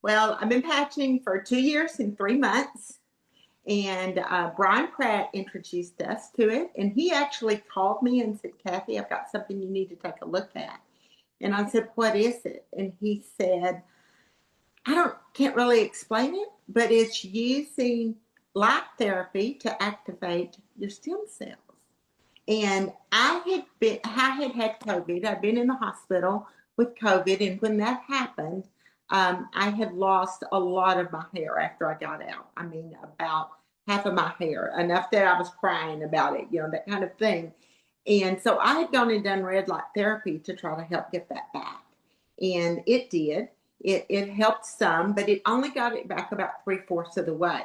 Well, I've been patching for 2 years and 3 months. And Brian Pratt introduced us to it. And he actually called me and said, Kathy, I've got something you need to take a look at. And I said, what is it? And he said, can't really explain it, but it's using light therapy to activate your stem cells. And I had COVID. I'd been in the hospital with COVID, and when that happened, I had lost a lot of my hair after I got out. I mean, about half of my hair, enough that I was crying about it, that kind of thing. And so I had gone and done red light therapy to try to help get that back, and it did. It helped some, but it only got it back about three-fourths of the way.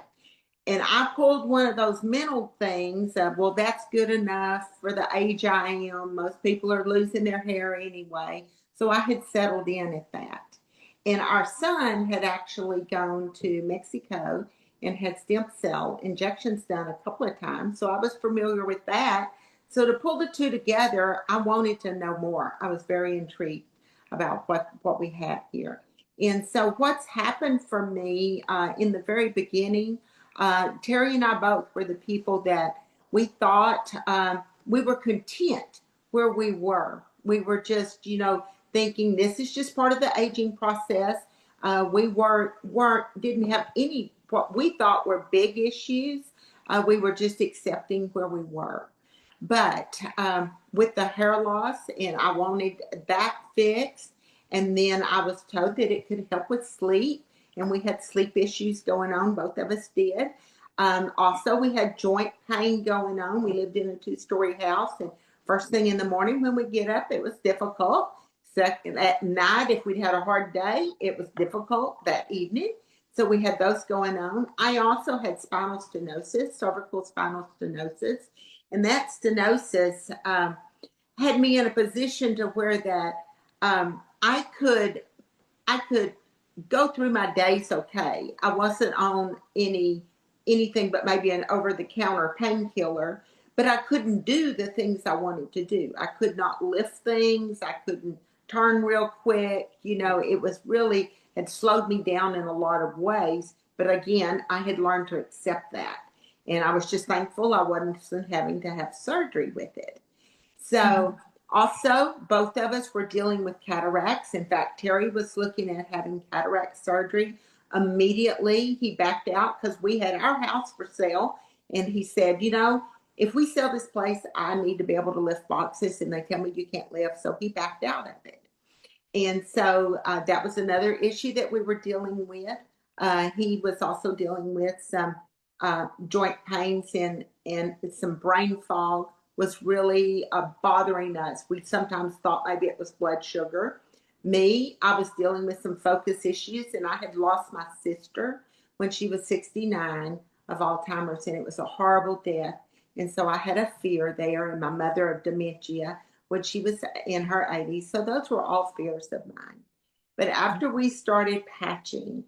And I pulled one of those mental things of, well, that's good enough for the age I am. Most people are losing their hair anyway. So I had settled in at that. And our son had actually gone to Mexico and had stem cell injections done a couple of times. So I was familiar with that. So to pull the two together, I wanted to know more. I was very intrigued about what we had here. And so what's happened for me in the very beginning, Terry and I both were the people that we thought we were content where we were. We were just, thinking this is just part of the aging process. We didn't have any what we thought were big issues. We were just accepting where we were. But with the hair loss, and I wanted that fixed, and then I was told that it could help with sleep, and we had sleep issues going on. Both of us did. Also, we had joint pain going on. We lived in a two-story house, and first thing in the morning when we get up, it was difficult. Second, at night, if we'd had a hard day, it was difficult that evening. So we had those going on. I also had spinal stenosis, cervical spinal stenosis, and that stenosis had me in a position to where that I could go through my days okay. I wasn't on anything but maybe an over-the-counter painkiller, but I couldn't do the things I wanted to do. I could not lift things. I couldn't turn real quick. It was really had slowed me down in a lot of ways. But again, I had learned to accept that. And I was just thankful I wasn't having to have surgery with it. So also, both of us were dealing with cataracts. In fact, Terry was looking at having cataract surgery. Immediately, he backed out because we had our house for sale. And he said, if we sell this place, I need to be able to lift boxes. And they tell me you can't lift. So he backed out of it. And so that was another issue that we were dealing with. He was also dealing with some joint pains and some brain fog was really bothering us. We sometimes thought maybe it was blood sugar. Me, I was dealing with some focus issues, and I had lost my sister when she was 69 of Alzheimer's, and it was a horrible death. And so I had a fear there, and my mother of dementia when she was in her 80s. So those were all fears of mine. But after we started patching,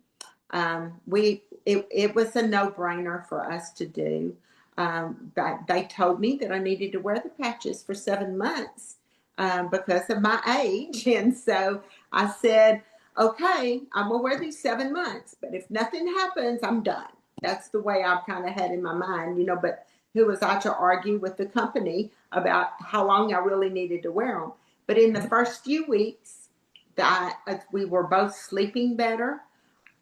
it was a no-brainer for us to do. But they told me that I needed to wear the patches for 7 months because of my age. And so I said, okay, I'm going to wear these 7 months. But if nothing happens, I'm done. That's the way I've kind of had in my mind, but who was I to argue with the company about how long I really needed to wear them? But in the first few weeks, we were both sleeping better.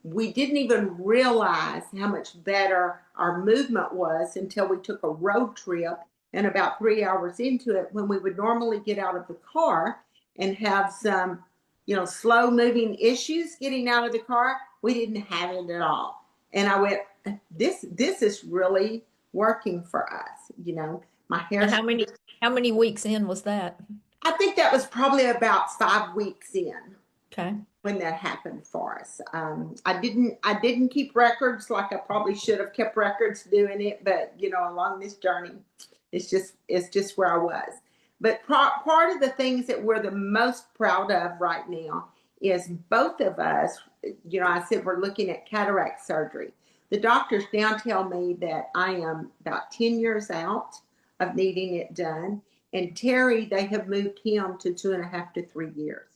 We didn't even realize how much better our movement was until we took a road trip, and about 3 hours into it, when we would normally get out of the car and have some, slow moving issues getting out of the car, we didn't have it at all. And I went, this is really working for us. My hair. And how many weeks in was that? I think that was probably about 5 weeks in. Okay. When that happened for us. I didn't keep records like I probably should have kept records doing it, but along this journey, it's just where I was. But part of the things that we're the most proud of right now is both of us. I said we're looking at cataract surgery. The doctors now tell me that I am about 10 years out of needing it done. And Terry, they have moved him to 2.5 to 3 years.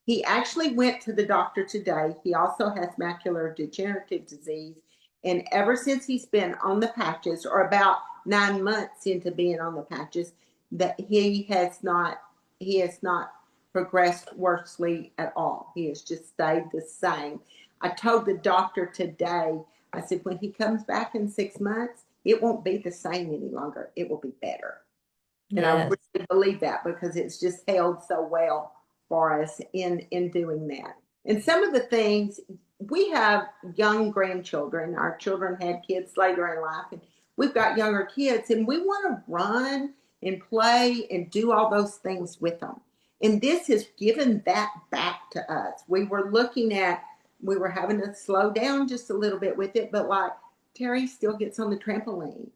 He actually went to the doctor today. He also has macular degenerative disease. And ever since he's been on the patches, or about 9 months into being on the patches, that he has not progressed worsely at all. He has just stayed the same. I told the doctor today, I said, when he comes back in 6 months, it won't be the same any longer. It will be better. And I Yes. really believe that because it's just held so well for us in doing that. And some of the things, we have young grandchildren. Our children had kids later in life, and we've got younger kids, and we want to run and play and do all those things with them. And this has given that back to us. We were having to slow down just a little bit with it, but like Terry still gets on the trampoline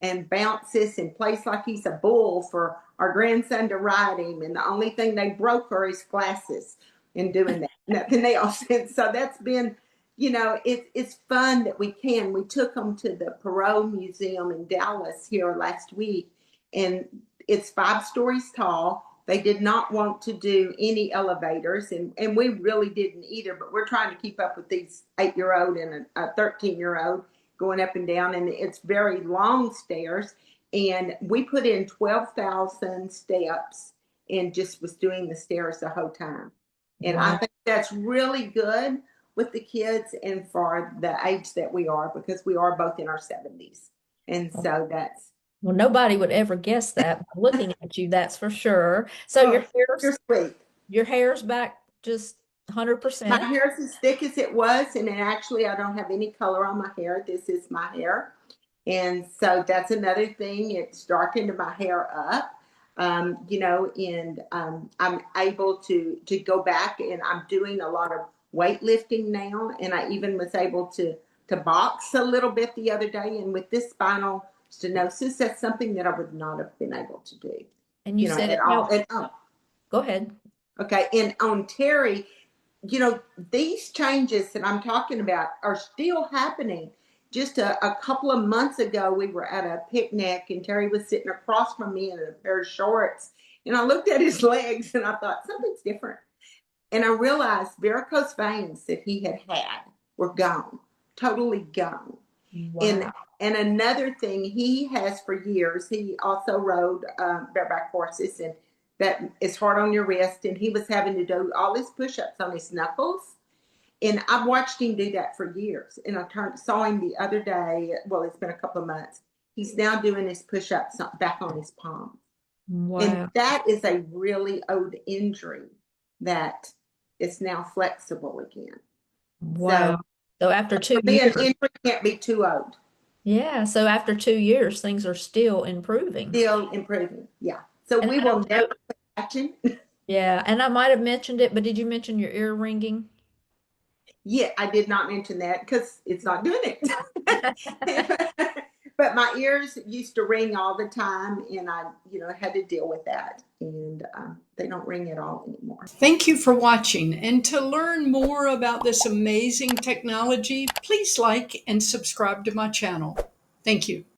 and bounces and plays like he's a bull for our grandson to ride him. And the only thing they broke are his glasses in doing that. Nothing else. And so that's been, it's fun that we can. We took them to the Perot Museum in Dallas here last week, and it's 5 stories tall. They did not want to do any elevators, and we really didn't either, but we're trying to keep up with these 8-year-old and a 13-year-old going up and down, and it's very long stairs. And we put in 12,000 steps and just was doing the stairs the whole time. And I Wow. think that's really good with the kids and for the age that we are, because we are both in our 70s. And so that's, Well, nobody would ever guess that by looking at you, that's for sure. So oh, you're sweet. your hair's back just My 100%. hair is as thick as it was, and then actually I don't have any color on my hair. This is my hair. And so that's another thing. It's darkened my hair up. And I'm able to go back, and I'm doing a lot of weightlifting now. And I even was able to box a little bit the other day. And with this spinal stenosis, that's something that I would not have been able to do, And you said at it all. helped. Go ahead. Okay. And on Terry, these changes that I'm talking about are still happening. Just a couple of months ago, we were at a picnic, and Terry was sitting across from me in a pair of shorts. And I looked at his legs and I thought, something's different. And I realized varicose veins that he had were gone, totally gone. And Wow. and another thing he has for years, he also rode bareback horses, and that is hard on your wrist. And he was having to do all his push-ups on his knuckles. And I've watched him do that for years. And saw him the other day. Well, it's been a couple of months. He's now doing his push-ups back on his palms. And Wow. that is a really old injury that is now flexible again. So Wow. So after for two me, an years, injury can't be too old. yeah. So after 2 years, things are still improving. Still improving. Yeah. So And we I will don't never know. quit action. Yeah. And I might have mentioned it, but did you mention your ear ringing? Yeah, I did not mention that because it's not doing it. But my ears used to ring all the time, and I, had to deal with that. And they don't ring at all anymore. Thank you for watching. And to learn more about this amazing technology, please like and subscribe to my channel. Thank you.